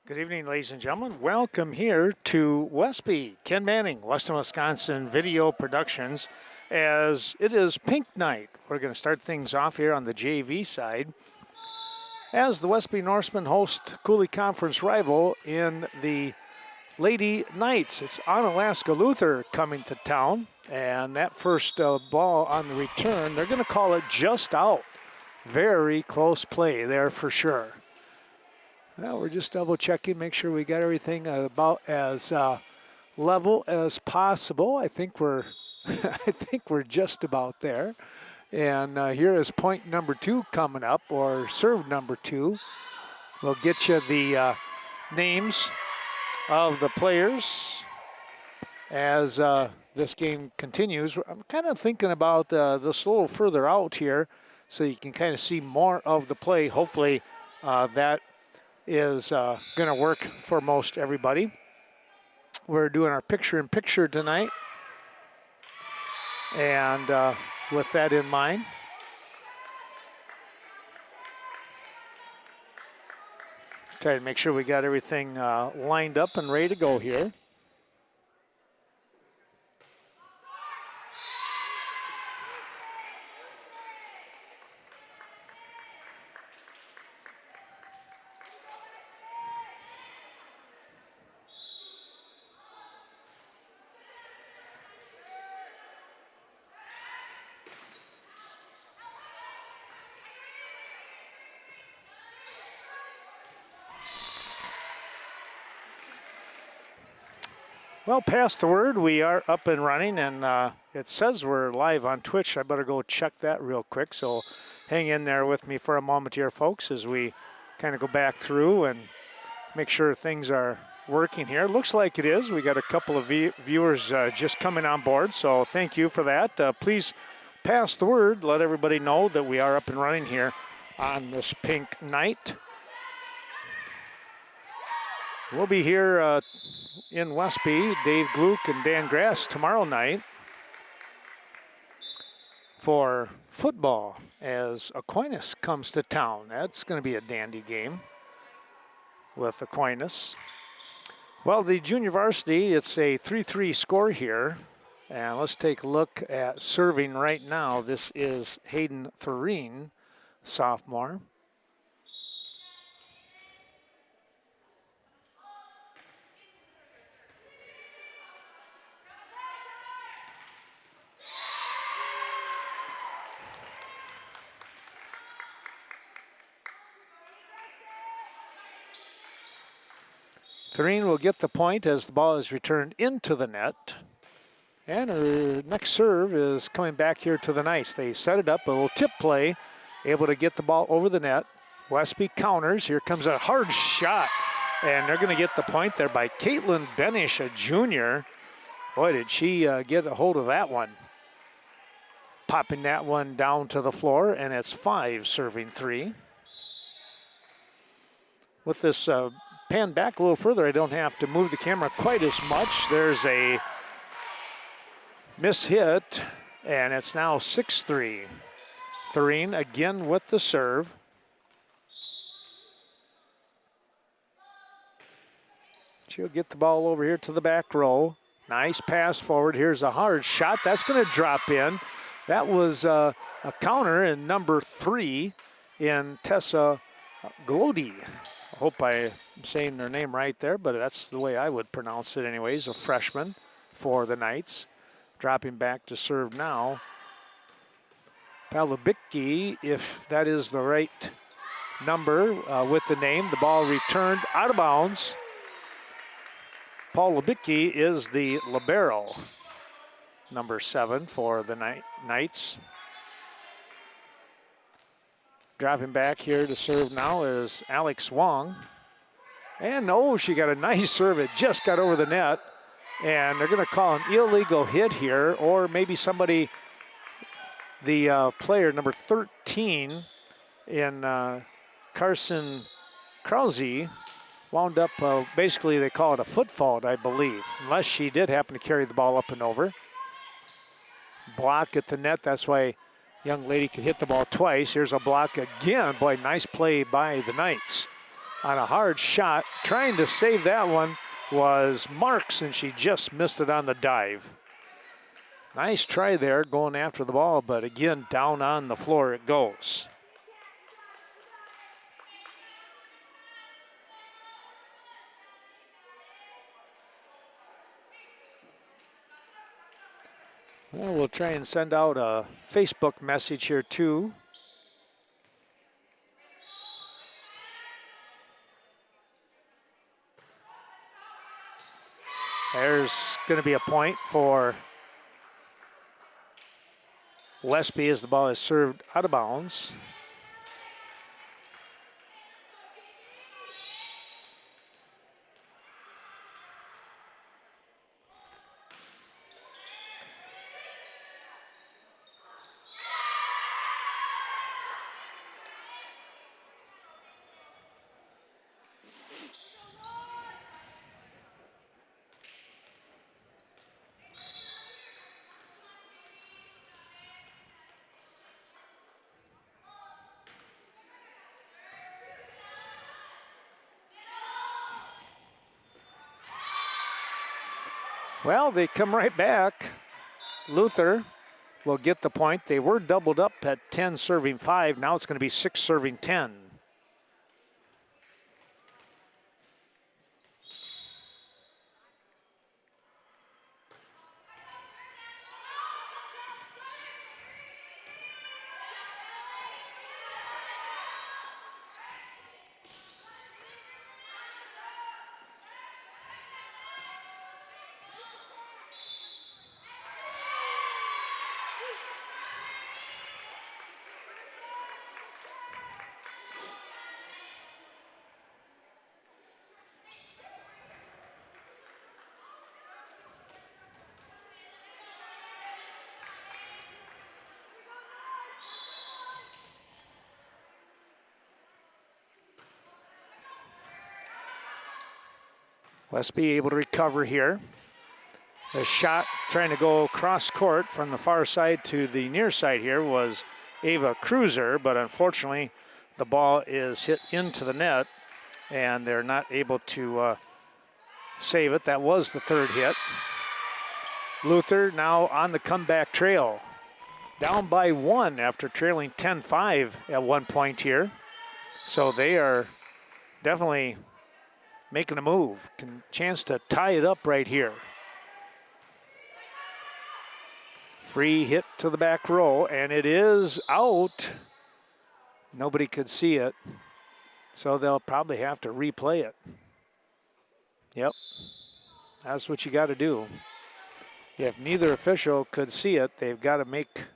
Good evening, ladies and gentlemen. Welcome here to Westby. Ken Manning, Western Wisconsin Video Productions, as it is Pink Night. We're going to start things off here on the JV side as the Westby Norsemen host Coulee Conference rival in the Lady Knights. It's Onalaska Luther coming to town, and that first ball on the return, they're going to call it just out. Very close play there for sure. Well, we're just double checking, make sure we got everything about as level as possible. I think we're, I think we're just about there. And here is point number 2 coming up, or serve number 2. We'll get you the names of the players as this game continues. I'm kind of thinking about this a little further out here, so you can kind of see more of the play. Hopefully that is going to work for most everybody. We're doing our picture-in-picture tonight, and with that in mind, try to make sure we got everything lined up and ready to go here. Well, past the word, we are up and running, and it says we're live on Twitch. I better go check that real quick, so hang in there with me for a moment here, folks, as we kind of go back through and make sure things are working here. Looks like it is. We got a couple of viewers just coming on board, so thank you for that. Please pass the word. Let everybody know that we are up and running here on this pink night. We'll be here in Westby, Dave Gluck and Dan Grass tomorrow night for football as Aquinas comes to town. That's going to be a dandy game with Aquinas. Well, the junior varsity, it's a 3-3 score here. And let's take a look at serving right now. This is Hayden Thureen, sophomore. Thureen will get the point as the ball is returned into the net. And her next serve is coming back here to the Knights. They set it up, a little tip play, able to get the ball over the net. Westby counters. Here comes a hard shot, and they're going to get the point there by Caitlin Benish, a junior. Boy, did she get a hold of that one. Popping that one down to the floor, and it's 5 serving 3. With this pan back a little further, I don't have to move the camera quite as much. There's a miss hit, and it's now 6-3. Thureen again with the serve. She'll get the ball over here to the back row. Nice pass forward. Here's a hard shot. That's going to drop in. That was a counter in number 3 in Tessa Glody. I hope I'm saying their name right there, but that's the way I would pronounce it anyways, a freshman for the Knights. Dropping back to serve now. Palubicki, if that is the right number with the name. The ball returned out of bounds. Paul Lubicki is the libero, number 7 for the Knights. Dropping back here to serve now is Alex Wong. And oh, she got a nice serve. It just got over the net. And they're going to call an illegal hit here, or maybe somebody, the player number 13 in Carson Krause, wound up, basically they call it a foot fault, I believe, unless she did happen to carry the ball up and over. Block at the net, that's why young lady could hit the ball twice. Here's a block again. Boy, nice play by the Knights. on a hard shot. Trying to save that one was Marks, and she just missed it on the dive. Nice try there going after the ball, but again, down on the floor it goes. Well, we'll try and send out a Facebook message here too. There's going to be a point for Westby as the ball is served out of bounds. Well, they come right back. Luther will get the point. They were doubled up at 10 serving 5. Now it's going to be 6 serving 10. Westby able to recover here. The shot trying to go cross court from the far side to the near side here was Ava Cruiser, but unfortunately the ball is hit into the net and they're not able to save it. That was the third hit. Luther now on the comeback trail. Down by 1 after trailing 10-5 at one point here. So they are definitely making a move. Chance to tie it up right here. Free hit to the back row, and it is out. Nobody could see it, so they'll probably have to replay it. Yep, that's what you got to do. If neither official could see it, they've got to make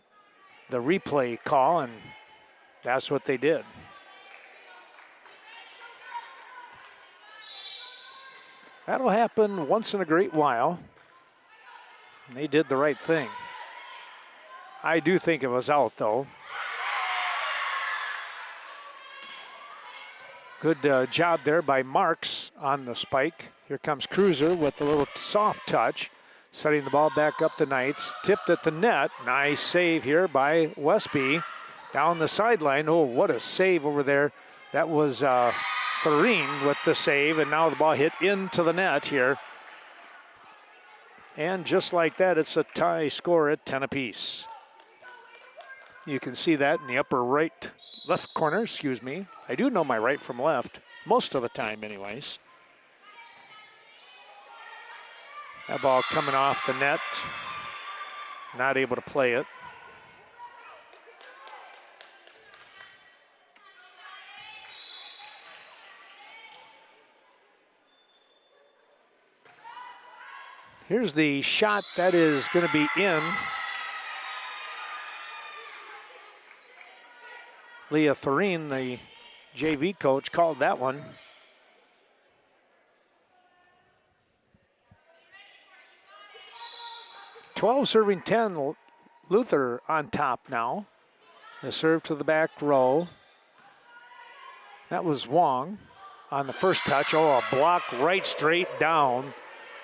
the replay call, and that's what they did. That'll happen once in a great while. They did the right thing. I do think it was out, though. Good job there by Marks on the spike. Here comes Cruiser with a little soft touch, setting the ball back up to Knights. Tipped at the net. Nice save here by Westby. Down the sideline. Oh, what a save over there. That was Farine with the save, and now the ball hit into the net here. And just like that, it's a tie score at 10 apiece. You can see that in the upper left corner, excuse me. I do know my right from left, most of the time anyways. That ball coming off the net, not able to play it. Here's the shot that is going to be in. Leah Farine, the JV coach, called that one. (12 serving 10). Luther on top now. The serve to the back row. That was Wong on the first touch. Oh, a block right straight down.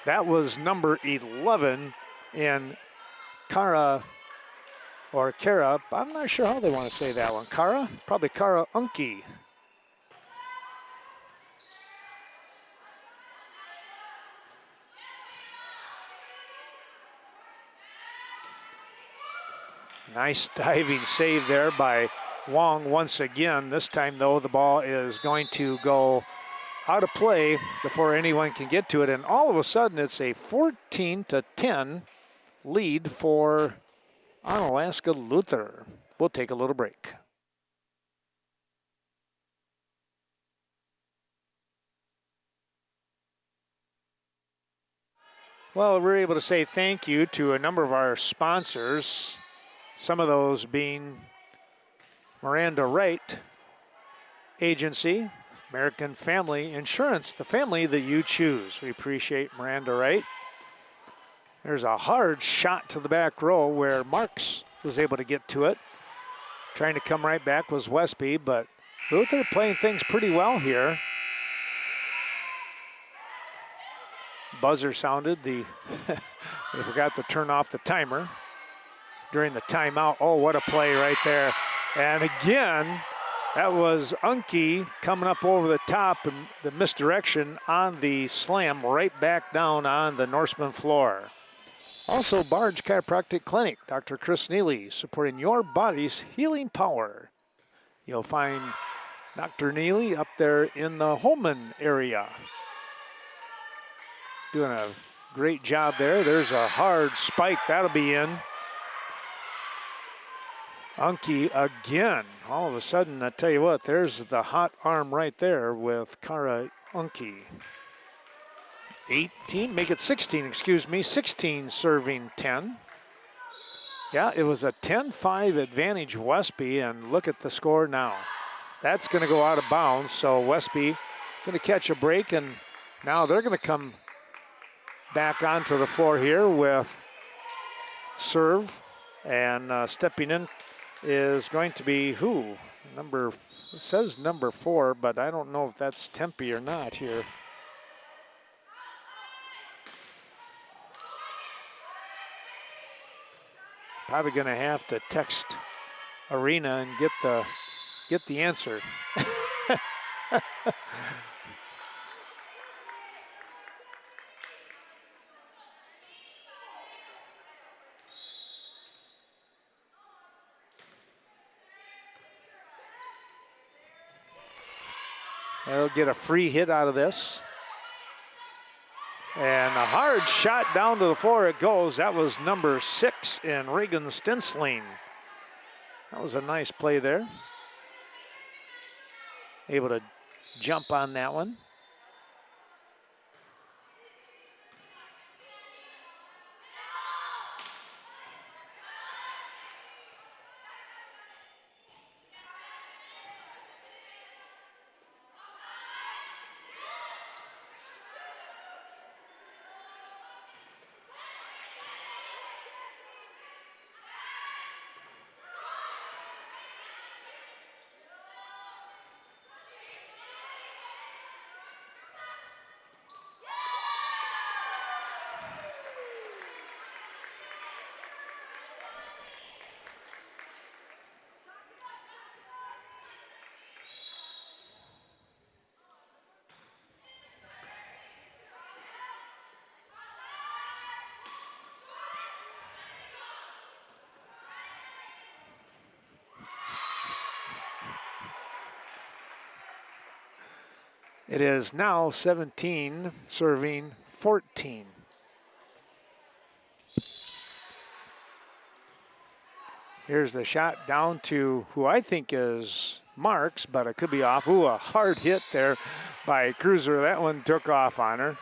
That was number 11 in Kara, or Kara. I'm not sure how they want to say that one. Kara? Probably Kara Unke. Nice diving save there by Wong once again. This time, though, the ball is going to go out of play before anyone can get to it. And all of a sudden, it's a 14-10 lead for Onalaska Luther. We'll take a little break. Well, we're able to say thank you to a number of our sponsors, some of those being Miranda Wright Agency, American Family Insurance, the family that you choose. We appreciate Miranda Wright. There's a hard shot to the back row where Marks was able to get to it. Trying to come right back was Westby, but Luther playing things pretty well here. Buzzer sounded. They forgot to turn off the timer during the timeout. Oh, what a play right there. And again, that was Unke coming up over the top and the misdirection on the slam right back down on the Norsemen floor. Also, Barge Chiropractic Clinic, Dr. Chris Neely, supporting your body's healing power. You'll find Dr. Neely up there in the Holman area. Doing a great job there. There's a hard spike. That'll be in. Unke again. All of a sudden, I tell you what, there's the hot arm right there with Kara Unke. 18, make it 16, excuse me. 16 serving 10. Yeah, it was a 10-5 advantage Westby, and look at the score now. That's going to go out of bounds, so Westby going to catch a break, and now they're going to come back onto the floor here with serve, and stepping in is going to be who? It says number 4, but I don't know if that's Tempe or not here. Probably going to have to text Arena and get the answer. They'll get a free hit out of this. And a hard shot down to the floor it goes. That was number 6 in Reagan Stensling. That was a nice play there. Able to jump on that one. It is now 17, serving 14. Here's the shot down to who I think is Marks, but it could be off. Ooh, a hard hit there by Cruiser. That one took off on her.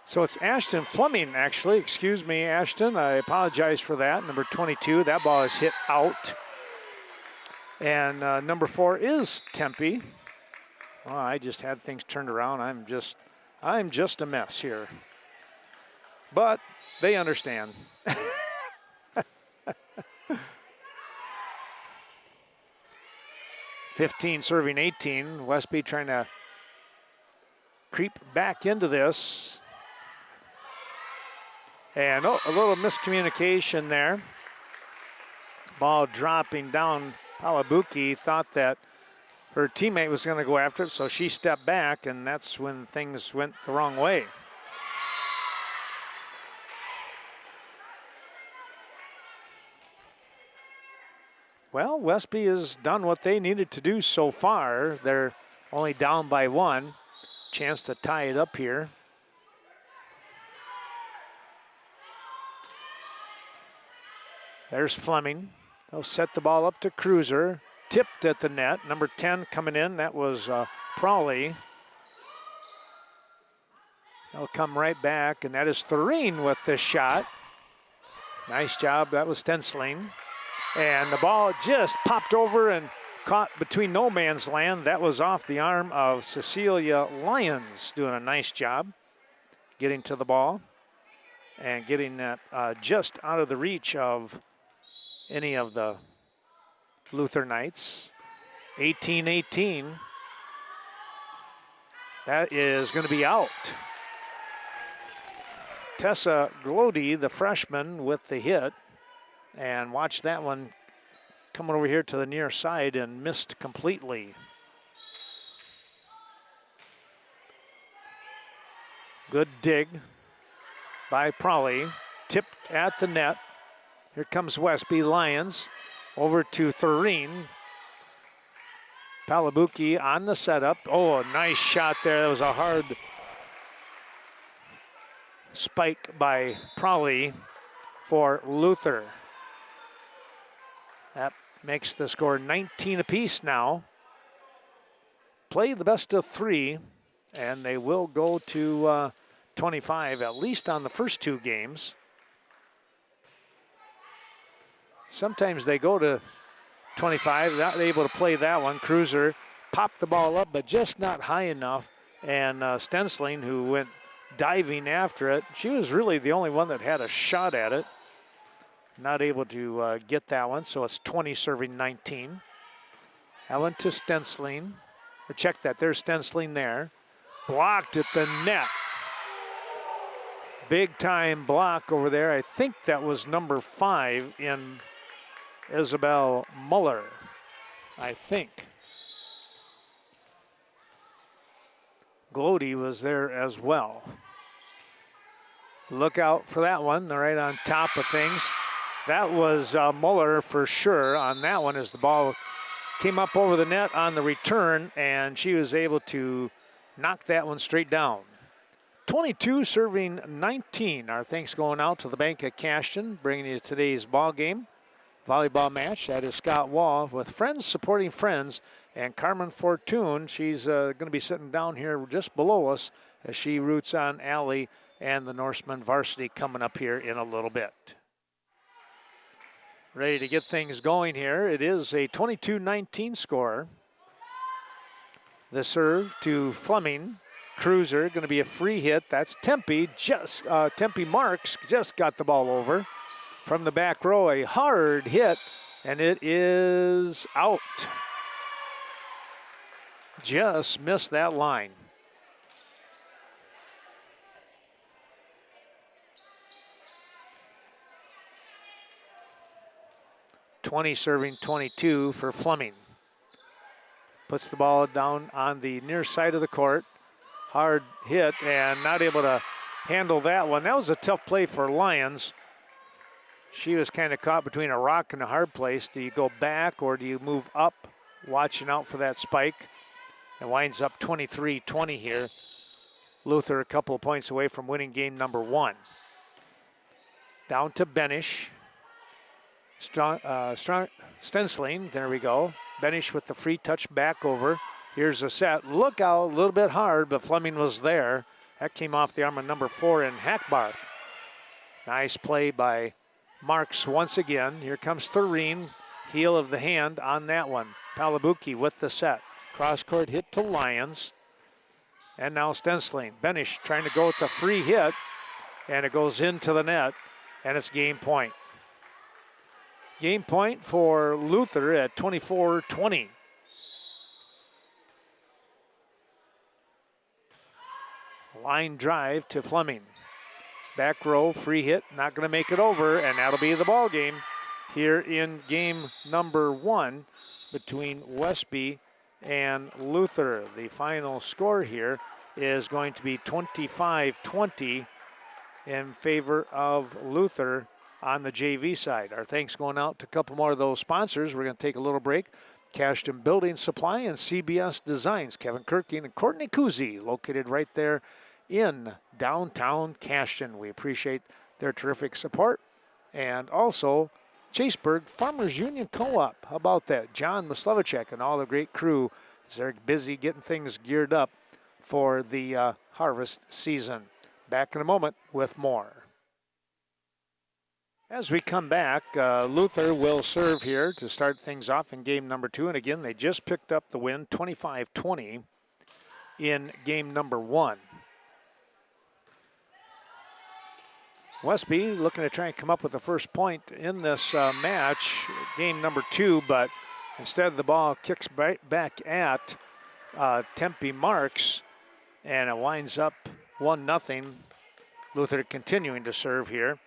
So it's Ashton Fleming, actually. Excuse me, Ashton. I apologize for that. Number 22. That ball is hit out. And number 4 is Tempe. Well, I just had things turned around. I'm just a mess here. But they understand. 15 serving 18. Westby trying to creep back into this. And a little miscommunication there. Ball dropping down. Palabuki thought that her teammate was going to go after it, so she stepped back, and that's when things went the wrong way. Well, Westby has done what they needed to do so far. They're only down by 1. Chance to tie it up here. There's Fleming. They'll set the ball up to Cruiser. Tipped at the net. Number 10 coming in. That was Prawley. They'll come right back, and that is Thureen with this shot. Nice job. That was Stensling. And the ball just popped over and caught between no man's land. That was off the arm of Cecilia Lyons, doing a nice job getting to the ball and getting that just out of the reach of any of the Luther Knights. 18-18. That is going to be out. Tessa Glody, the freshman, with the hit. And watch that one coming over here to the near side and missed completely. Good dig by Prawley. Tipped at the net. Here comes Westby. Lyons over to Thureen. Palabuki on the setup. Oh, a nice shot there. That was a hard spike by Prawley for Luther. That makes the score 19 apiece now. Play the best of 3, and they will go to 25, at least on the first 2 games. Sometimes they go to 25, not able to play that one. Cruiser popped the ball up, but just not high enough. And Stensling, who went diving after it, she was really the only one that had a shot at it. Not able to get that one, so it's 20 serving 19. That one to Stensling. Or check that, there's Stensling there. Blocked at the net. Big time block over there. I think that was number 5 in Isabel Muller, I think. Glody was there as well. Look out for that one, they're right on top of things. That was Muller for sure on that one as the ball came up over the net on the return, and she was able to knock that one straight down. 22 serving 19. Our thanks going out to the Bank of Cashton, bringing you today's ball game. Volleyball match. That is Scott Wall with Friends Supporting Friends, and Carmen Fortune. She's going to be sitting down here just below us as she roots on Allie and the Norsemen Varsity coming up here in a little bit. Ready to get things going here. It is a 22-19 score. The serve to Fleming. Cruiser going to be a free hit. That's Tempe. Tempe Marks just got the ball over from the back row. A hard hit, and it is out. Just missed that line. Serving 22 for Fleming. Puts the ball down on the near side of the court. Hard hit and not able to handle that one. That was a tough play for Lyons. She was kind of caught between a rock and a hard place. Do you go back or do you move up? Watching out for that spike. It winds up 23-20 here. Luther a couple of points away from winning game number 1. Down to Benish. Stensling, there we go. Benish with the free touch back over. Here's a set. Look out, a little bit hard, but Fleming was there. That came off the arm of number 4 in Hackbarth. Nice play by Marks once again. Here comes Thureen, heel of the hand on that one. Palabuki with the set. Cross-court hit to Lyons. And now Stensling. Benish trying to go with the free hit, and it goes into the net, and it's game point. Game point for Luther at 24-20. Line drive to Fleming. Back row, free hit, not going to make it over, and that'll be the ball game here in game number 1 between Westby and Luther. The final score here is going to be 25-20 in favor of Luther on the JV side. Our thanks going out to a couple more of those sponsors. We're going to take a little break. Cashton Building Supply and CBS Designs. Kevin Kirking and Courtney Kuzi, located right there in downtown Cashton. We appreciate their terrific support. And also Chaseburg Farmers Union Co-op. How about that? John Maslevicek and all the great crew as they're busy getting things geared up for the harvest season. Back in a moment with more. As we come back, Luther will serve here to start things off in game number 2. And again, they just picked up the win, 25-20 in game number 1. Westby looking to try and come up with the first point in this match, game number 2, but instead the ball kicks right back at Tempe Marks, and it winds up 1-0. Luther continuing to serve here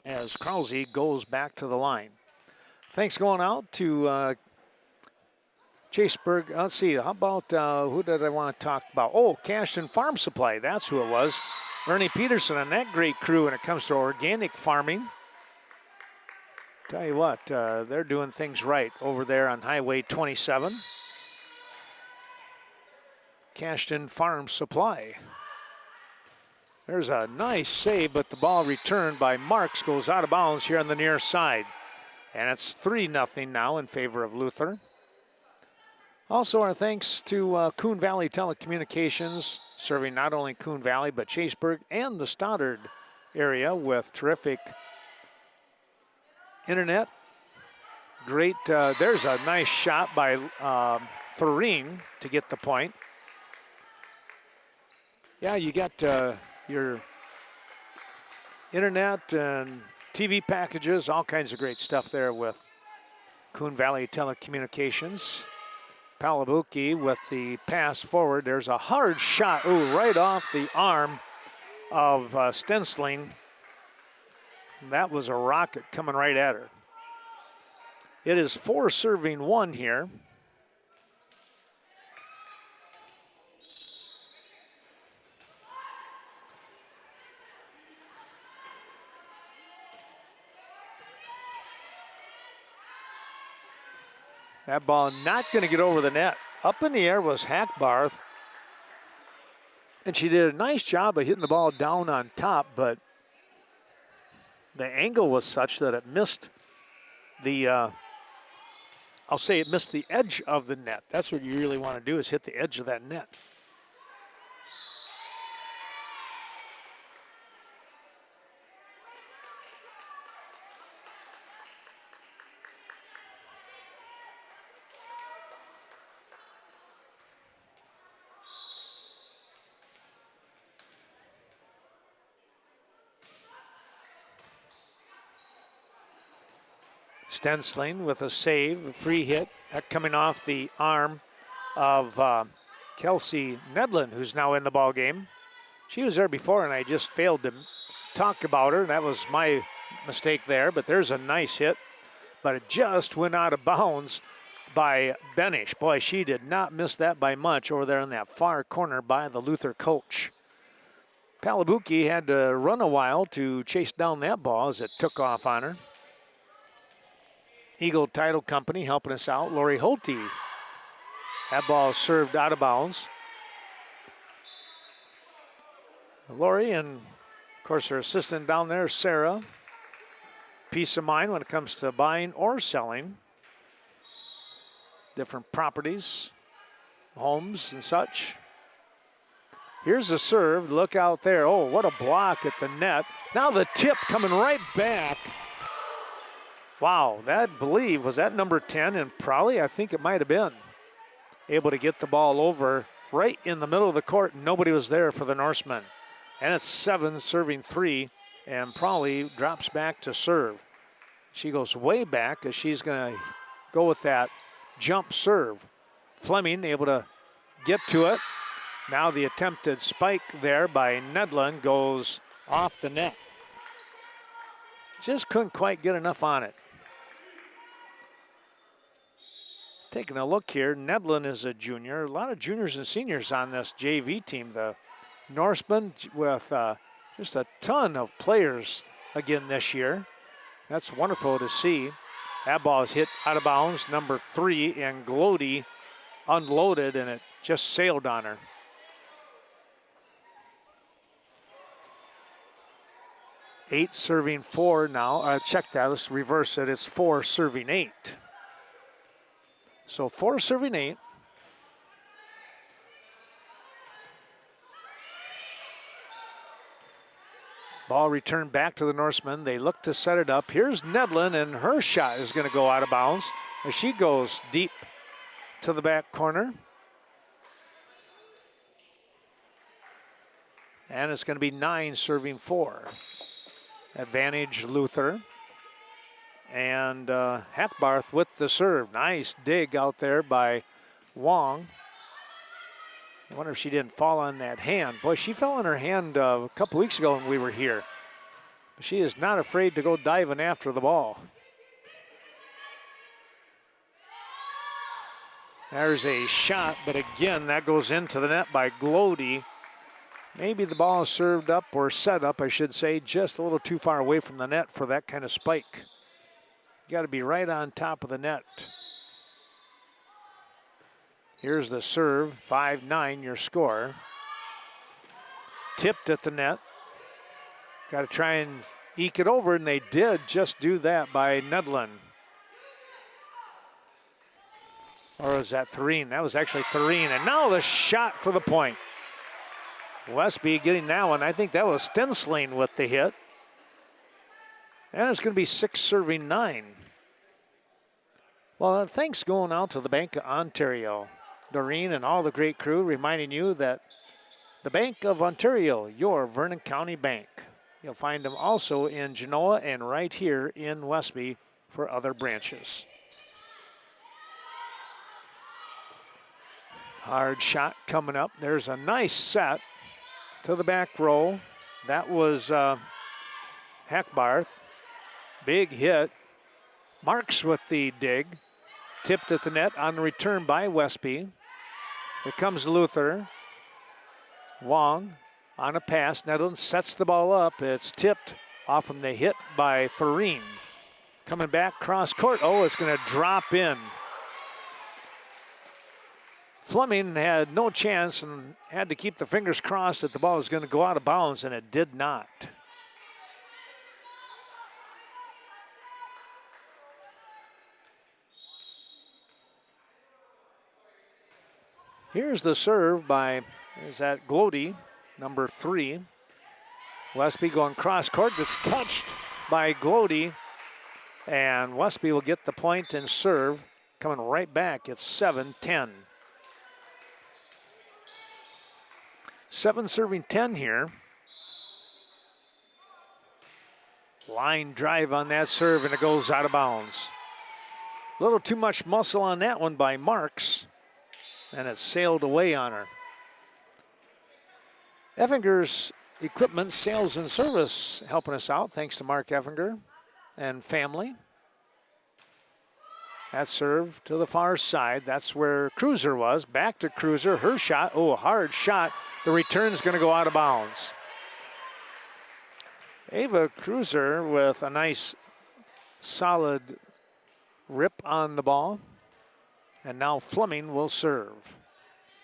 as Krause goes back to the line. Thanks going out to Chaseburg. Let's see, how about, who did I want to talk about? Oh, Cashton Farm Supply, that's who it was. Ernie Peterson and that great crew when it comes to organic farming. Tell you what, they're doing things right over there on Highway 27. Cashton Farm Supply. There's a nice save, but the ball returned by Marks goes out of bounds here on the near side. And it's 3-0 now in favor of Luther. Also, our thanks to Coon Valley Telecommunications, serving not only Coon Valley, but Chaseburg and the Stoddard area with terrific internet. Great, there's a nice shot by Thoreen to get the point. Yeah, you got your internet and TV packages, all kinds of great stuff there with Coon Valley Telecommunications. Palabuki with the pass forward. There's a hard shot, right off the arm of Stensling. That was a rocket coming right at her. It is 4-1 here. That ball not going to get over the net. Up in the air was Hackbarth. And she did a nice job of hitting the ball down on top, but the angle was such that it missed the, I'll say it missed the edge of the net. That's what you really want to do, is hit the edge of that net. Stensling with a save, a free hit, coming off the arm of Kelsey Nedlin, who's now in the ball game. She was there before, and I just failed to talk about her. That was my mistake there, but there's a nice hit. But it just went out of bounds by Benish. Boy, she did not miss that by much over there in that far corner by the Luther coach. Palabuki had to run a while to chase down that ball as it took off on her. Eagle Title Company helping us out. Lori Holte. That ball served out of bounds. Lori and, of course, her assistant down there, Sarah. Peace of mind when it comes to buying or selling different properties, homes and such. Here's the serve. Look out there. Oh, what a block at the net. Now the tip coming right back. Wow, that, believe, was that number 10 and probably, I think it might have been, able to get the ball over right in the middle of the court. Nobody was there for the Norsemen. And it's 7 serving 3, and probably drops back to serve. She goes way back as she's going to go with that jump serve. Fleming able to get to it. Now the attempted spike there by Nedlin goes off the net. Just couldn't quite get enough on it. Taking a look here, Nedlin is a junior. A lot of juniors and seniors on this JV team. The Norsemen with just a ton of players again this year. That's wonderful to see. That ball is hit out of bounds, number 3, and Glody unloaded, and it just sailed on her. Eight serving 4 now. Check that. Let's reverse it. It's 4 serving 8. So 4 serving 8. Ball returned back to the Norsemen. They look to set it up. Here's Nedlin, and her shot is going to go out of bounds as she goes deep to the back corner. And it's going to be 9 serving 4. Advantage Luther. And Hackbarth with the serve. Nice dig out there by Wong. I wonder if she didn't fall on that hand. Boy, she fell on her hand a couple weeks ago when we were here. But she is not afraid to go diving after the ball. There's a shot, but again, that goes into the net by Glody. Maybe the ball is served up, or set up, I should say, just a little too far away from the net for that kind of spike. You got to be right on top of the net. Here's the serve, 5-9 your score. Tipped at the net. Got to try and eke it over, and they did just do that by Nedlin. Or was that Thureen? That was actually Thureen. And now the shot for the point. Westby getting that one. I think that was Stensling with the hit. And it's going to be 6 serving 9. Well, thanks going out to the Bank of Ontario. Doreen and all the great crew reminding you that the Bank of Ontario, your Vernon County bank. You'll find them also in Genoa and right here in Westby for other branches. Hard shot coming up. There's a nice set to the back row. That was Hackbarth. Big hit. Marks with the dig. Tipped at the net on the return by Westby. Here comes Luther. Wong on a pass. Nedlin sets the ball up. It's tipped off from the hit by Thureen. Coming back cross court. Oh, it's going to drop in. Fleming had no chance and had to keep the fingers crossed that the ball was going to go out of bounds, and it did not. Here's the serve by, is that Glody, number 3. Westby going cross court. That's touched by Glody, and Westby will get the point and serve. Coming right back, it's 7-10. 7 serving 10 here. Line drive on that serve, and it goes out of bounds. A little too much muscle on that one by Marks, and it sailed away on her. Effinger's Equipment Sales and Service helping us out, thanks to Mark Effinger and family. That serve to the far side. That's where Cruiser was. Back to Cruiser. Her shot. Oh, a hard shot. The return's going to go out of bounds. Ava Cruiser with a nice solid rip on the ball. And now Fleming will serve.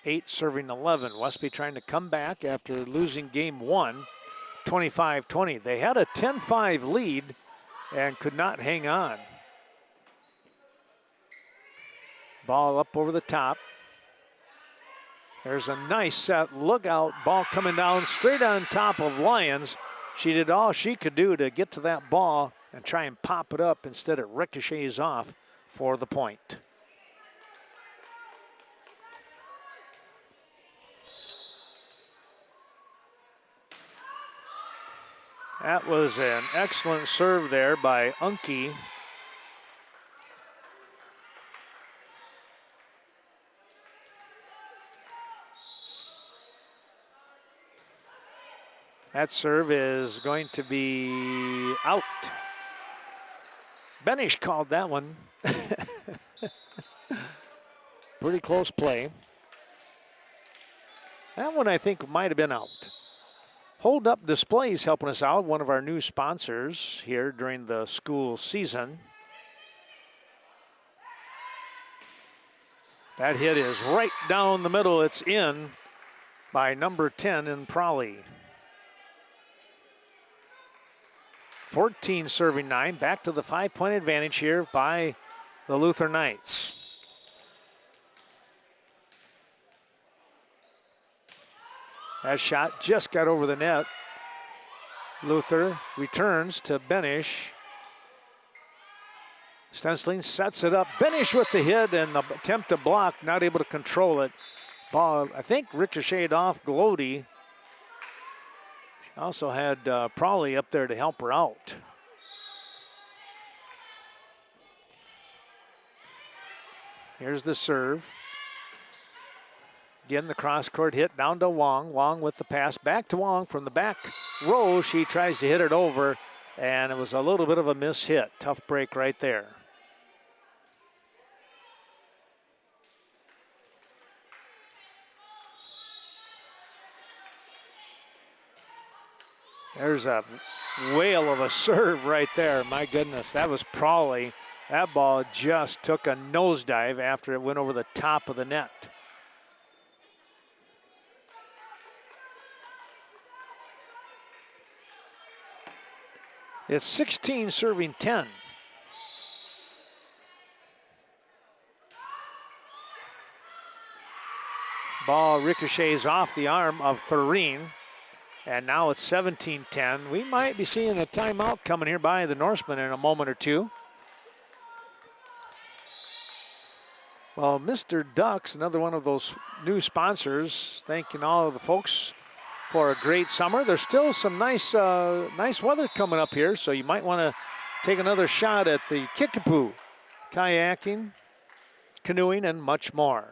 8 serving 11. Westby trying to come back after losing game 1, 25-20. They had a 10-5 lead and could not hang on. Ball up over the top. There's a nice set. Look out. Ball coming down straight on top of Lyons. She did all she could do to get to that ball and try and pop it up. Instead, it ricochets off for the point. That was an excellent serve there by Unke. That serve is going to be out. Benish called that one. Pretty close play. That one I think might have been out. Hold Up Displays helping us out, one of our new sponsors here during the school season. That hit is right down the middle. It's in by number 10 in Prowley. 14 serving 9. Back to the 5-point advantage here by the Luther Knights. That shot just got over the net. Luther returns to Benish. Stensling sets it up. Benish with the hit and the attempt to block, not able to control it. Ball, I think, ricocheted off Glody. She also had Prowley up there to help her out. Here's the serve. Again, the cross-court hit down to Wong. Wong with the pass back to Wong from the back row. She tries to hit it over, and it was a little bit of a miss hit. Tough break right there. There's a whale of a serve right there. My goodness, that was Prowley. That ball just took a nosedive after it went over the top of the net. It's 16 serving 10. Ball ricochets off the arm of Thureen. And now it's 17-10. We might be seeing a timeout coming here by the Norsemen in a moment or two. Well, Mr. Ducks, another one of those new sponsors, thanking all of the folks for a great summer. There's still some nice weather coming up here, so you might want to take another shot at the Kickapoo, kayaking, canoeing, and much more.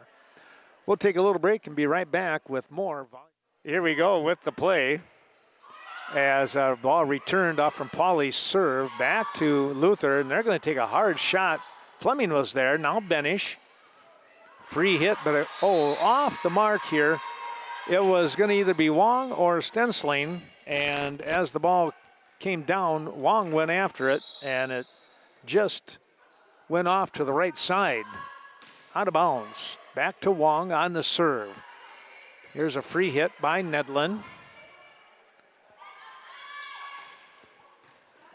We'll take a little break and be right back with more. Here we go with the play as a ball returned off from Pauley's serve back to Luther, and they're going to take a hard shot. Fleming was there, now Benish. Free hit, but off the mark here. It was going to either be Wong or Stensling, and as the ball came down, Wong went after it, and it just went off to the right side. Out of bounds. Back to Wong on the serve. Here's a free hit by Nedlin.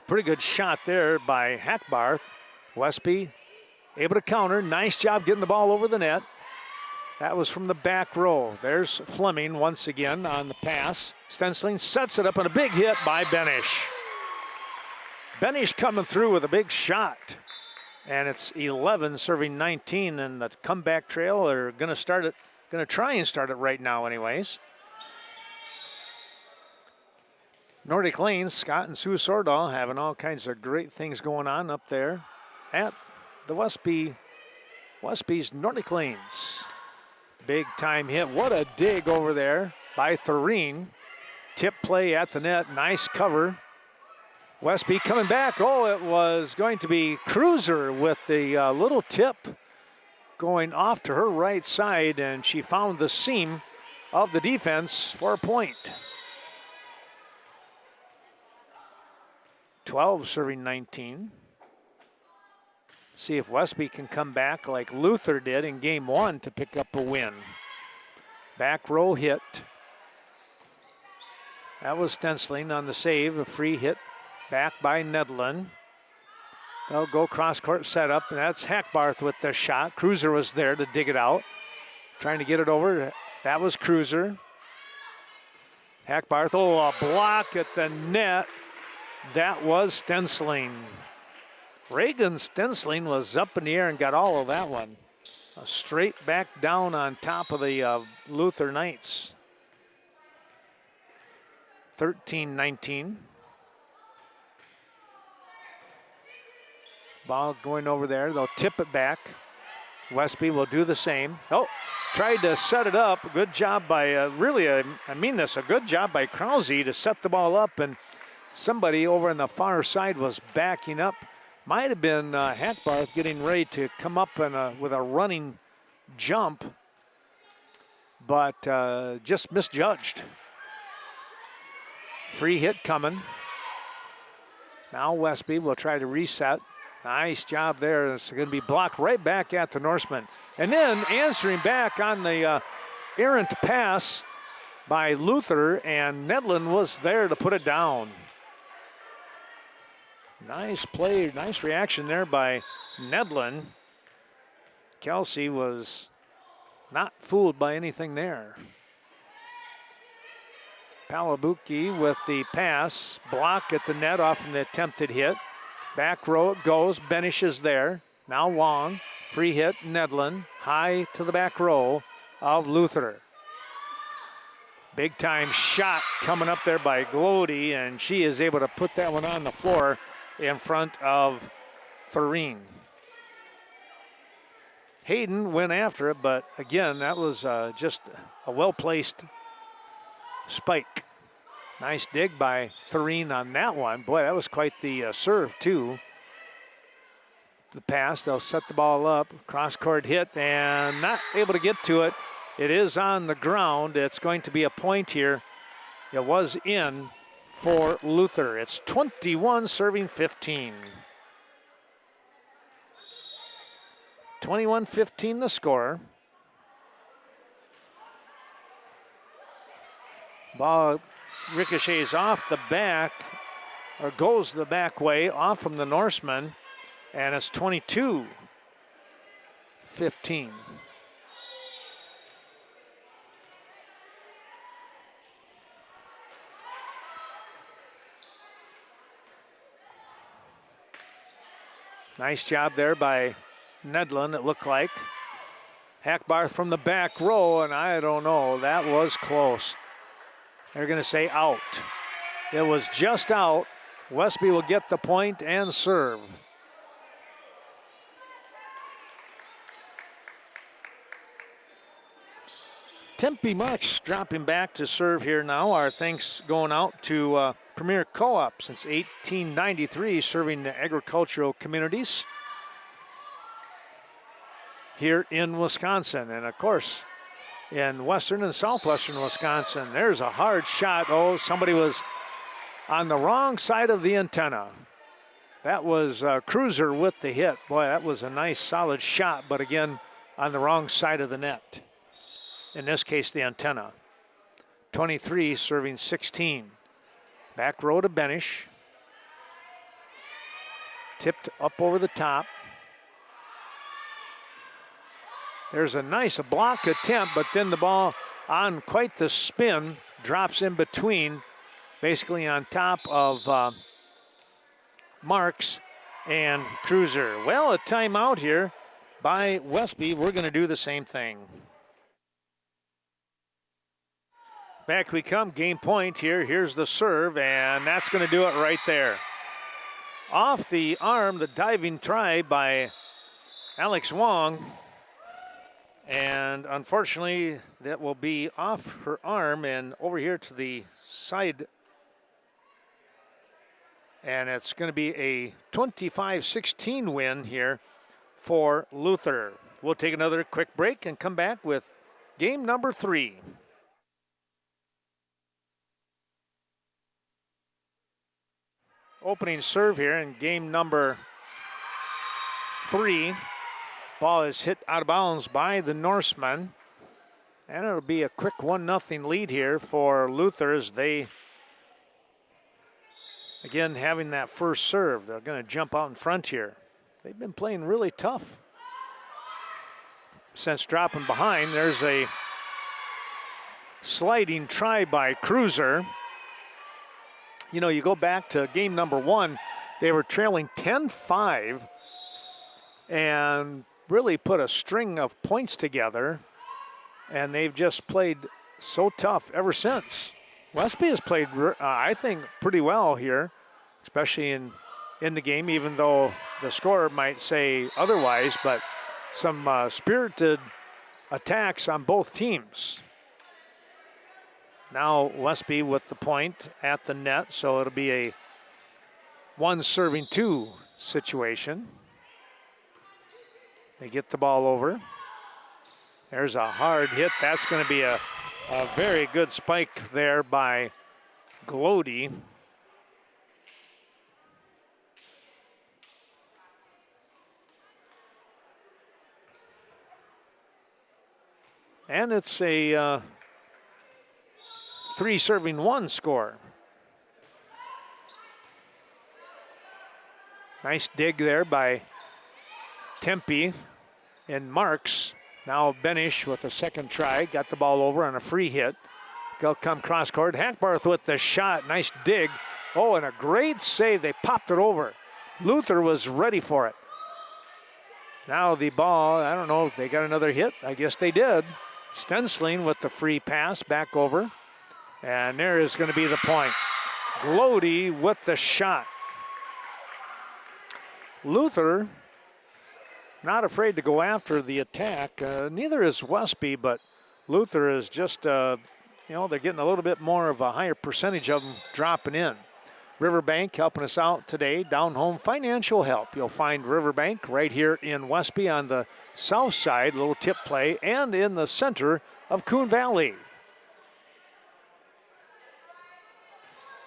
Pretty good shot there by Hackbarth. Westby able to counter. Nice job getting the ball over the net. That was from the back row. There's Fleming once again on the pass. Stensling sets it up and a big hit by Benish. Benish coming through with a big shot. And it's 11 serving 19, and the comeback trail are going to try and start it right now anyways. Nordic Lanes, Scott and Sue Sordahl having all kinds of great things going on up there at the Westby's Nordic Lanes. Big time hit. What a dig over there by Thureen. Tip play at the net. Nice cover. Westby coming back. Oh, it was going to be Cruiser with the little tip going off to her right side, and she found the seam of the defense for a point. 12 serving 19. See if Westby can come back like Luther did in game 1 to pick up a win. Back row hit. That was Stensling on the save, a free hit back by Nedlin. They'll go cross-court setup, and that's Hackbarth with the shot. Cruiser was there to dig it out, trying to get it over. That was Cruiser. Hackbarth, a block at the net. That was Stensling. Reagan Stensling was up in the air and got all of that one. A straight back down on top of the Luther Knights. 13-19. Ball going over there. They'll tip it back. Westby will do the same. Oh, tried to set it up. Good job by, I mean this, a good job by Krause to set the ball up, and somebody over on the far side was backing up. Might have been Hackbarth getting ready to come up with a running jump, but just misjudged. Free hit coming. Now Westby will try to reset. Nice job there. It's going to be blocked right back at the Norsemen. And then answering back on the errant pass by Luther, and Nedlin was there to put it down. Nice play, nice reaction there by Nedlin. Kelsey was not fooled by anything there. Palabuki with the pass, block at the net off from the attempted hit. Back row it goes, Benish is there. Now Wong, free hit, Nedlin, high to the back row of Luther. Big time shot coming up there by Glody, and she is able to put that one on the floor in front of Thurine. Hayden went after it, but again, that was just a well-placed spike. Nice dig by Thurine on that one. Boy, that was quite the serve, too. The pass, they'll set the ball up, cross-court hit, and not able to get to it. It is on the ground. It's going to be a point here. It was in for Luther. It's 21 serving 15. 21-15 the score. Ball ricochets off the back, or goes the back way, off from the Norsemen, and it's 22-15. Nice job there by Nedlin, it looked like. Hackbarth from the back row, and I don't know, that was close. They're going to say out. It was just out. Westby will get the point and serve. Tempe Much dropping back to serve here now. Our thanks going out to Premier Co-op since 1893, serving the agricultural communities here in Wisconsin. And of course, in western and southwestern Wisconsin, there's a hard shot. Oh, somebody was on the wrong side of the antenna. That was Cruiser with the hit. Boy, that was a nice solid shot, but again, on the wrong side of the net. In this case, the antenna. 23 serving 16. Back row to Benish. Tipped up over the top. There's a nice block attempt, but then the ball on quite the spin drops in between, basically on top of Marks and Cruiser. Well, a timeout here by Westby. We're going to do the same thing. Back we come, game point here. Here's the serve, and that's going to do it right there. Off the arm, the diving try by Alex Wong. And unfortunately, that will be off her arm and over here to the side. And it's going to be a 25-16 win here for Luther. We'll take another quick break and come back with game number 3. Opening serve here in game number 3. Ball is hit out of bounds by the Norsemen. And it'll be a quick 1-0 lead here for Luther as they, again, having that first serve. They're going to jump out in front here. They've been playing really tough since dropping behind. There's a sliding try by Cruiser. You know, you go back to game number 1, they were trailing 10-5 and really put a string of points together, and they've just played so tough ever since. Westby has played, I think, pretty well here, especially in the game, even though the score might say otherwise, but some spirited attacks on both teams. Now Westby with the point at the net, so it'll be a 1-serving-2 situation. They get the ball over. There's a hard hit. That's going to be a very good spike there by Coulee. And it's a 3-serving-1 score. Nice dig there by Tempe and Marks. Now Benish with a second try, got the ball over on a free hit. They'll come cross court. Hackbarth with the shot, nice dig. Oh, and a great save. They popped it over. Luther was ready for it. Now the ball, I don't know if they got another hit. I guess they did. Stensling with the free pass back over. And there is going to be the point. Coulee with the shot. Luther not afraid to go after the attack. Neither is Westby, but Luther is just, they're getting a little bit more of a higher percentage of them dropping in. Riverbank helping us out today. Down home financial help. You'll find Riverbank right here in Westby on the south side, little tip play, and in the center of Coon Valley.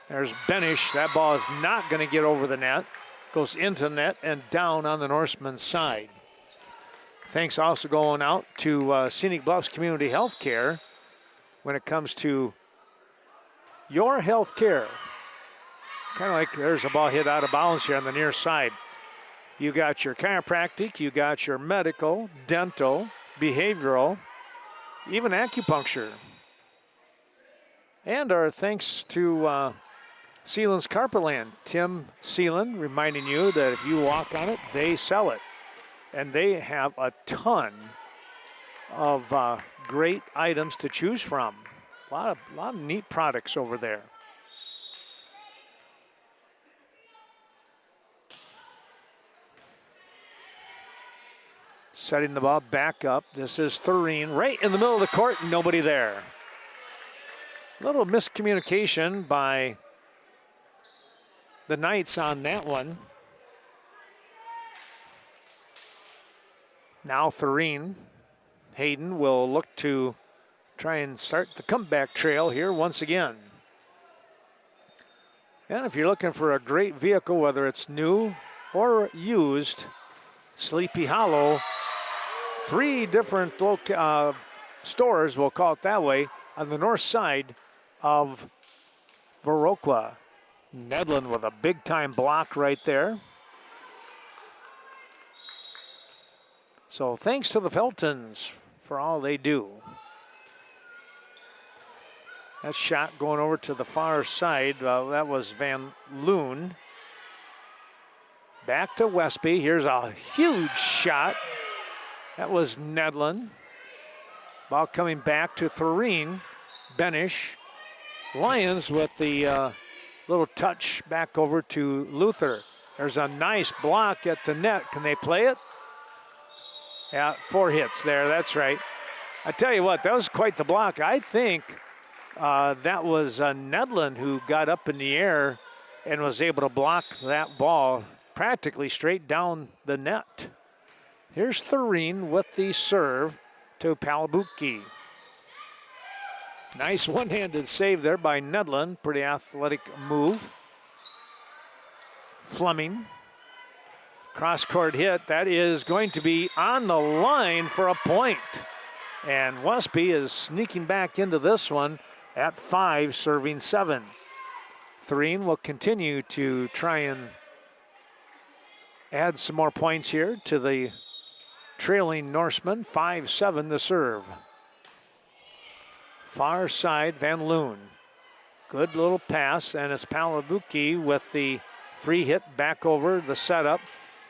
There's Benish. That ball is not going to get over the net. Goes into net and down on the Norsemen side. Thanks also going out to Scenic Bluffs Community Health Care when it comes to your health care. Kind of like there's a ball hit out of bounds here on the near side. You got your chiropractic, you got your medical, dental, behavioral, even acupuncture. And our thanks to Sealand's Carpetland. Tim Sealand reminding you that if you walk on it, they sell it. And they have a ton of great items to choose from. A lot of neat products over there. Setting the ball back up. This is Thureen right in the middle of the court. Nobody there. A little miscommunication by the Knights on that one. Now Thureen. Hayden will look to try and start the comeback trail here once again. And if you're looking for a great vehicle, whether it's new or used, Sleepy Hollow, 3 different stores, we'll call it that way, on the north side of Viroqua. Nedlin with a big-time block right there. So thanks to the Feltons for all they do. That shot going over to the far side. That was Van Loon. Back to Westby. Here's a huge shot. That was Nedlin. Ball coming back to Thureen. Benish. Lions with the little touch back over to Luther. There's a nice block at the net. Can they play it? Yeah, 4 hits there. That's right. I tell you what, that was quite the block. I think that was Nedlin who got up in the air and was able to block that ball practically straight down the net. Here's Thureen with the serve to Palabuki. Nice one-handed save there by Nedlin. Pretty athletic move. Fleming. Cross-court hit. That is going to be on the line for a point. And Westby is sneaking back into this one at 5, serving 7. Thureen will continue to try and add some more points here to the trailing Norsemen. 5-7 the serve. Far side, Van Loon. Good little pass, and it's Palabuki with the free hit back over the setup.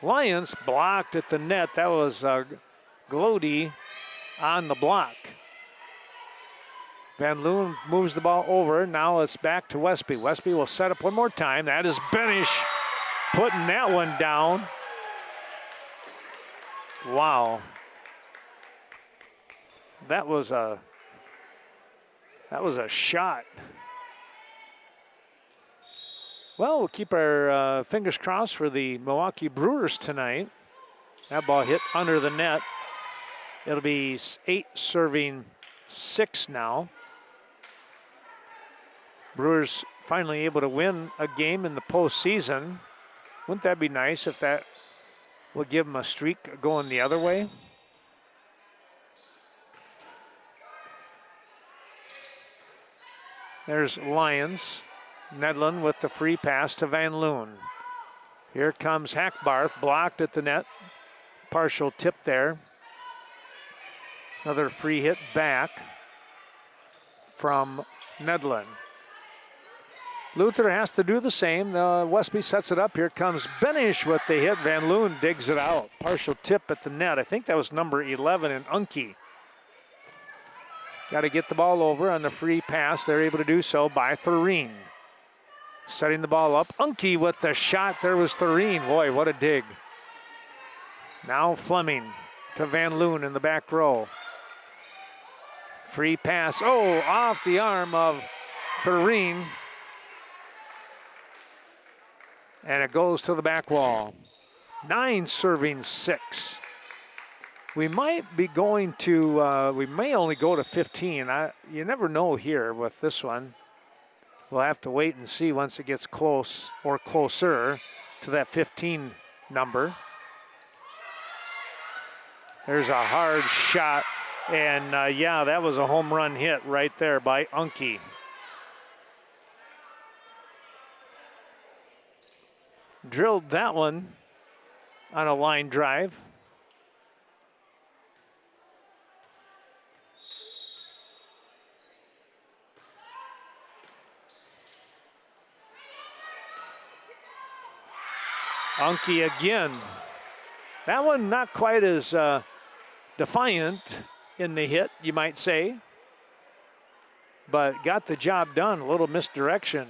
Lions blocked at the net. That was Coulee on the block. Van Loon moves the ball over. Now it's back to Westby. Westby will set up one more time. That is Benish putting that one down. Wow. that was a shot. Well, we'll keep our fingers crossed for the Milwaukee Brewers tonight. That ball hit under the net. It'll be 8 serving 6 now. Brewers finally able to win a game in the postseason. Wouldn't that be nice if that would give them a streak going the other way? There's Lyons. Nedlund with the free pass to Van Loon. Here comes Hackbarth, blocked at the net. Partial tip there. Another free hit back from Nedlund. Luther has to do the same. Westby sets it up. Here comes Benish with the hit. Van Loon digs it out. Partial tip at the net. I think that was number 11 in Unke. Got to get the ball over on the free pass. They're able to do so by Thureen. Setting the ball up. Unke with the shot. There was Thureen. Boy, what a dig. Now Fleming to Van Loon in the back row. Free pass. Oh, off the arm of Thureen. And it goes to the back wall. 9 serving 6. We might be going to, we may only go to 15. You never know here with this one. We'll have to wait and see once it gets close or closer to that 15 number. There's a hard shot. And yeah, that was a home run hit right there by Unke. Drilled that one on a line drive. Unke again. That one not quite as defiant in the hit, you might say, but got the job done. A little misdirection.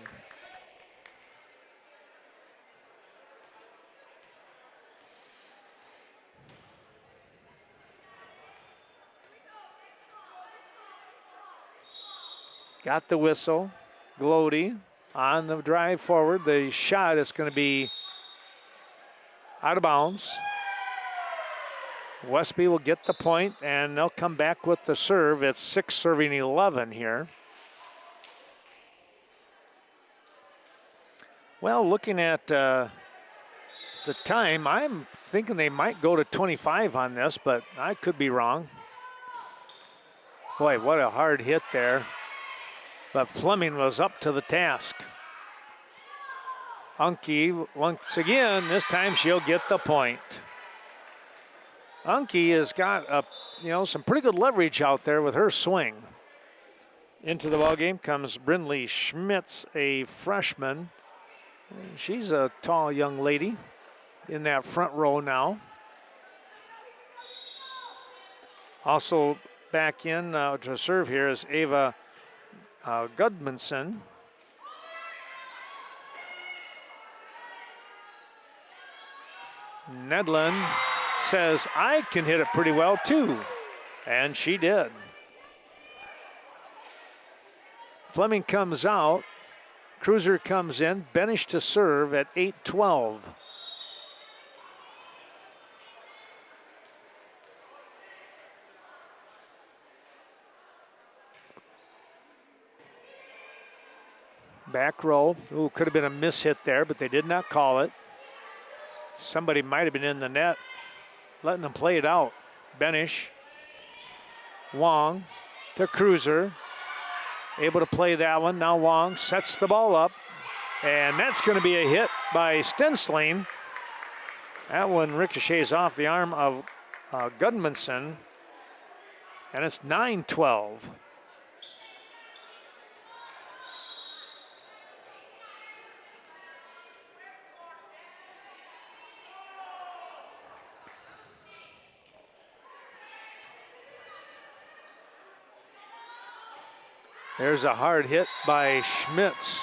Got the whistle. Glody on the drive forward. The shot is going to be out of bounds. Westby will get the point, and they'll come back with the serve. It's 6 serving 11 here. Well, looking at the time, I'm thinking they might go to 25 on this, but I could be wrong. Boy, what a hard hit there. But Fleming was up to the task. Unke, once again, this time she'll get the point. Unke has got some pretty good leverage out there with her swing. Into the ballgame comes Brindley Schmitz, a freshman. She's a tall young lady in that front row now. Also back in to serve here is Ava Gudmundsson. Nedlund says, I can hit it pretty well too. And she did. Fleming comes out. Cruiser comes in. Benish to serve at 8-12. Back row. Ooh, could have been a miss hit there, but they did not call it. Somebody might have been in the net, letting them play it out. Benish. Wong to Cruiser. Able to play that one. Now Wong sets the ball up. And that's going to be a hit by Stensling. That one ricochets off the arm of Gudmundsson. And it's 9-12. There's a hard hit by Schmitz.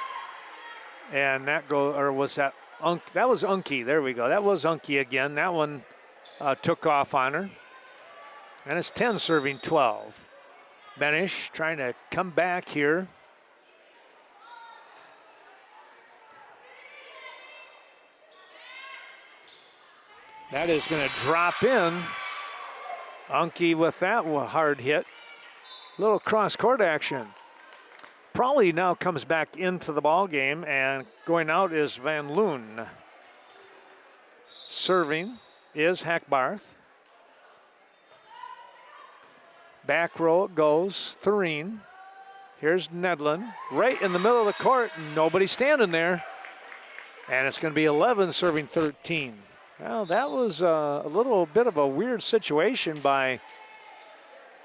And that was that Unke? That was Unke. There we go. That was Unke again. That one took off on her. And it's 10 serving 12. Benish trying to come back here. That is going to drop in. Unke with that hard hit. Little cross-court action. Prawley now comes back into the ball game, and going out is Van Loon. Serving is Hackbarth. Back row it goes, Thureen. Here's Nedlin, right in the middle of the court, nobody standing there. And it's going to be 11 serving 13. Well, that was a little bit of a weird situation by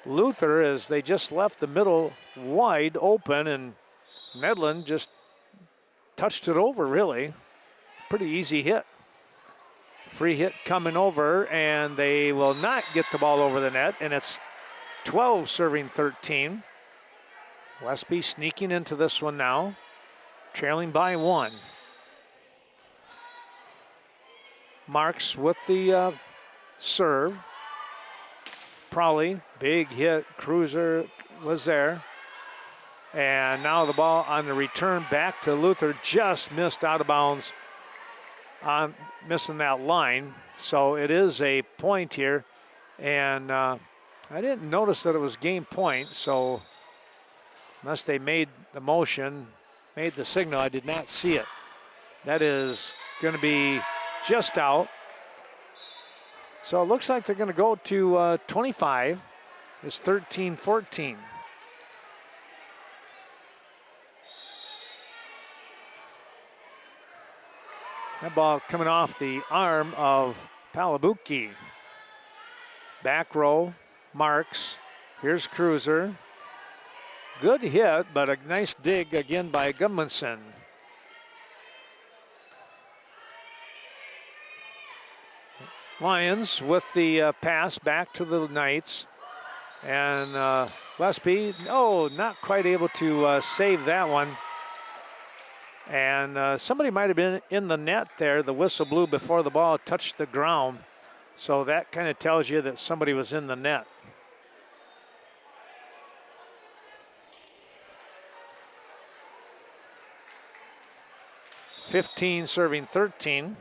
Luther as they just left the middle wide open, and Nedlin just touched it over, really. Pretty easy hit. Free hit coming over, and they will not get the ball over the net, and it's 12 serving 13. Westby sneaking into this one now, trailing by 1. Marks with the serve. Prawley, big hit, Cruiser was there. And now the ball on the return back to Luther, just missed out of bounds on missing that line. So it is a point here. And I didn't notice that it was game point, so unless they made the motion, made the signal, I did not see it. That is going to be just out. So it looks like they're going to go to 25. It's 13-14. That ball coming off the arm of Palabuki. Back row, Marks. Here's Cruiser. Good hit, but a nice dig again by Gudmundsson. Lions with the pass back to the Knights. And Westby, not quite able to save that one. And somebody might have been in the net there. The whistle blew before the ball touched the ground. So that kind of tells you that somebody was in the net. (15 serving 13).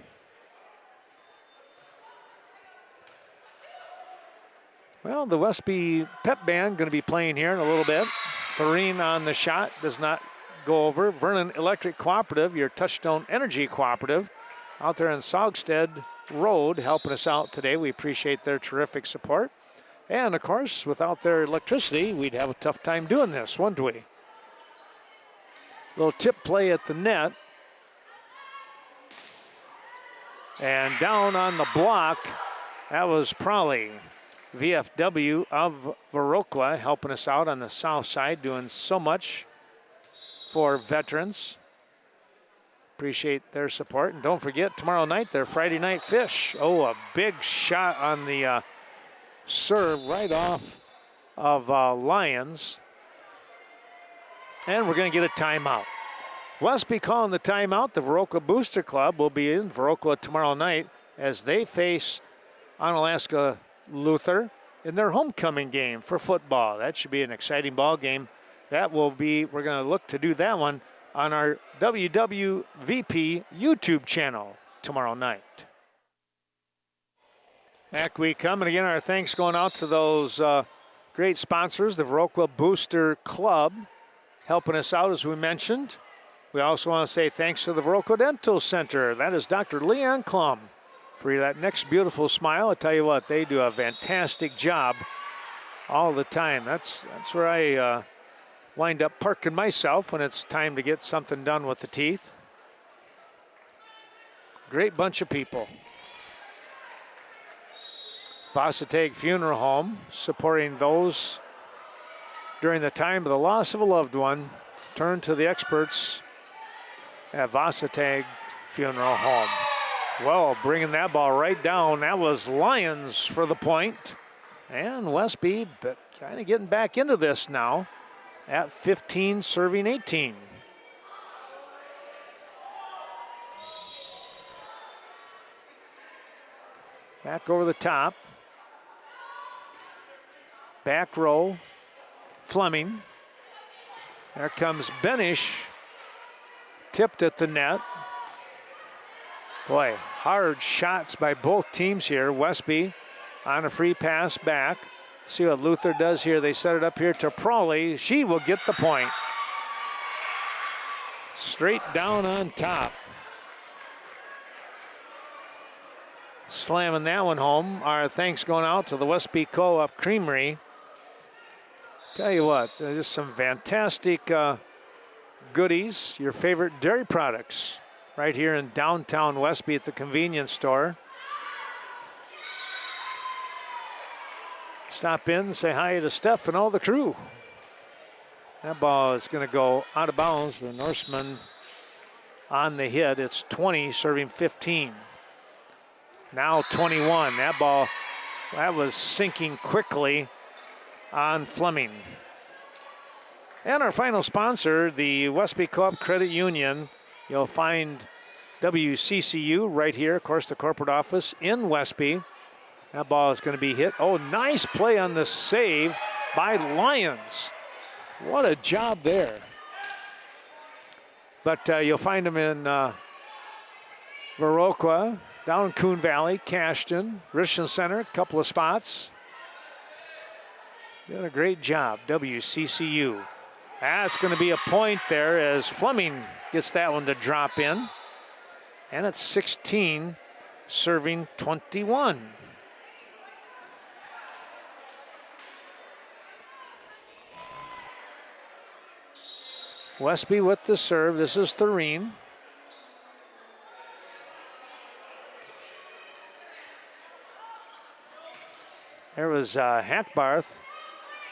Well, the Westby pep band going to be playing here in a little bit. Thureen on the shot, does not go over. Vernon Electric Cooperative, your Touchstone Energy Cooperative, out there on Saugstead Road, helping us out today. We appreciate their terrific support. And, of course, without their electricity, we'd have a tough time doing this, wouldn't we? Little tip play at the net. And down on the block, that was Prawley. VFW of Viroqua helping us out on the south side, doing so much for veterans. Appreciate their support. And don't forget, tomorrow night, their Friday Night Fish. Oh, a big shot on the serve right off of Lions. And we're going to get a timeout. Westby calling the timeout. The Viroqua Booster Club will be in Viroqua tomorrow night as they face Onalaska Luther in their homecoming game for football. That should be an exciting ball game. That will be, we're going to look to do that one on our WWVP YouTube channel tomorrow night. Back we come, and again, our thanks going out to those great sponsors, the Viroqua Booster Club, helping us out as we mentioned. We also want to say thanks to the Viroqua Dental Center. That is Dr. Leon Klum. For that next beautiful smile, I tell you what, they do a fantastic job all the time. That's where I wind up parking myself when it's time to get something done with the teeth. Great bunch of people. Varsity Funeral Home, supporting those during the time of the loss of a loved one. Turn to the experts at Varsity Funeral Home. Well, bringing that ball right down. That was Lions for the point. And Westby kind of getting back into this now at 15 serving 18. Back over the top. Back row. Fleming. There comes Benish. Tipped at the net. Boy, hard shots by both teams here. Westby on a free pass back. See what Luther does here. They set it up here to Prawley. She will get the point. Straight down on top. Slamming that one home. Our thanks going out to the Westby Co-op Creamery. Tell you what, just some fantastic goodies. Your favorite dairy products right here in downtown Westby at the convenience store. Stop in, say hi to Steph and all the crew. That ball is going to go out of bounds. The Norsemen on the hit. It's 20, serving 15. Now 21. That ball, that was sinking quickly on Fleming. And our final sponsor, the Westby Co-op Credit Union. You'll find WCCU right here, of course, the corporate office in Westby. That ball is going to be hit. Oh, nice play on the save by Lyons. What a job there. But you'll find them in Viroqua, down in Coon Valley, Cashton, Richland Center, a couple of spots. Did a great job, WCCU. That's going to be a point there as Fleming gets that one to drop in. And it's 16, serving 21. Westby with the serve. This is Thureen. There was Hackbarth.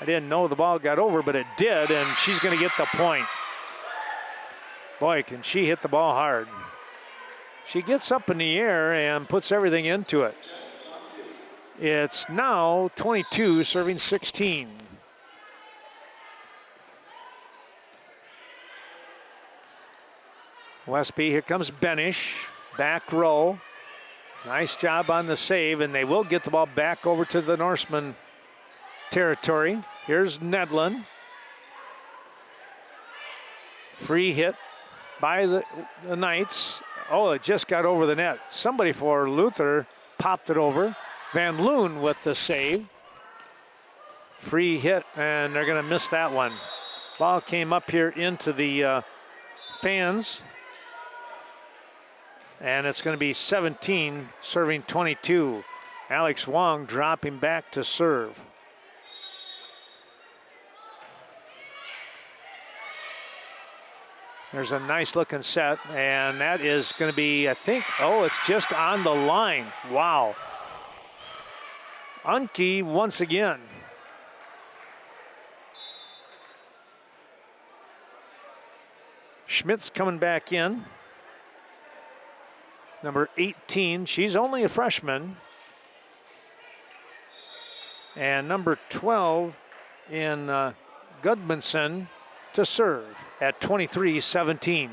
I didn't know the ball got over, but it did, and she's going to get the point. Boy, can she hit the ball hard. She gets up in the air and puts everything into it. It's now 22, serving 16. Westby, here comes Benish, back row. Nice job on the save, and they will get the ball back over to the Norseman territory. Here's Nedlin. Free hit by the Knights. Oh, it just got over the net. Somebody for Luther popped it over. Van Loon with the save. Free hit, and they're going to miss that one. Ball came up here into the fans. And it's going to be 17, serving 22. Alex Wong dropping back to serve. There's a nice looking set, and that is going to be, I think, oh, it's just on the line. Wow. Unke once again. Schmidt's coming back in. Number 18, she's only a freshman. And number 12 in Gudmundsson to serve at 23-17.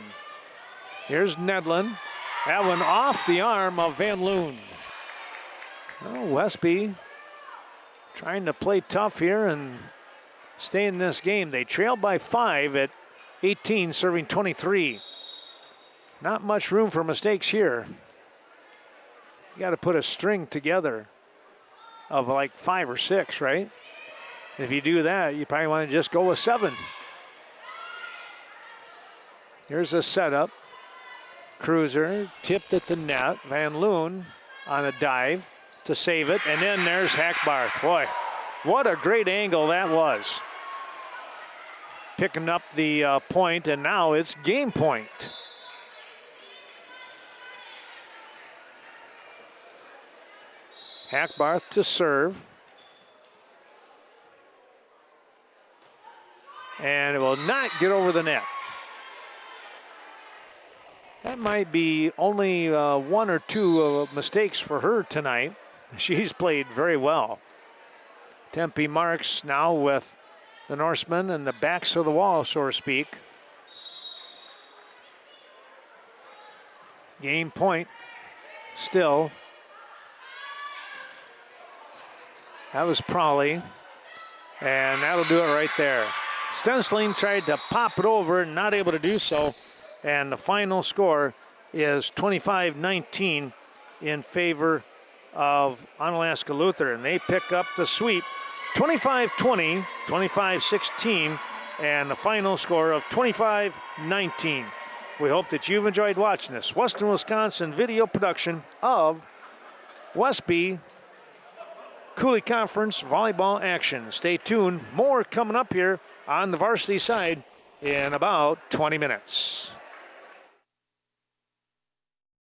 Here's Nedlin. That one off the arm of Van Loon. Oh, Westby trying to play tough here and stay in this game. They trail by 5 at 18, serving 23. Not much room for mistakes here. You got to put a string together of like 5 or 6, right? If you do that, you probably want to just go with 7. Here's a setup. Cruiser tipped at the net. Van Loon on a dive to save it. And then there's Hackbarth. Boy, what a great angle that was. Picking up the point, and now it's game point. Hackbarth to serve. And it will not get over the net. That might be only 1 or 2 mistakes for her tonight. She's played very well. Tempe Marks now with the Norsemen and the backs of the wall, so to speak. Game point still. That was Prawley, and that'll do it right there. Stensling tried to pop it over, not able to do so. And the final score is 25-19 in favor of Onalaska Lutheran. They pick up the sweep 25-20, 25-16, and the final score of 25-19. We hope that you've enjoyed watching this Western Wisconsin video production of Westby Coulee Conference volleyball action. Stay tuned. More coming up here on the varsity side in about 20 minutes.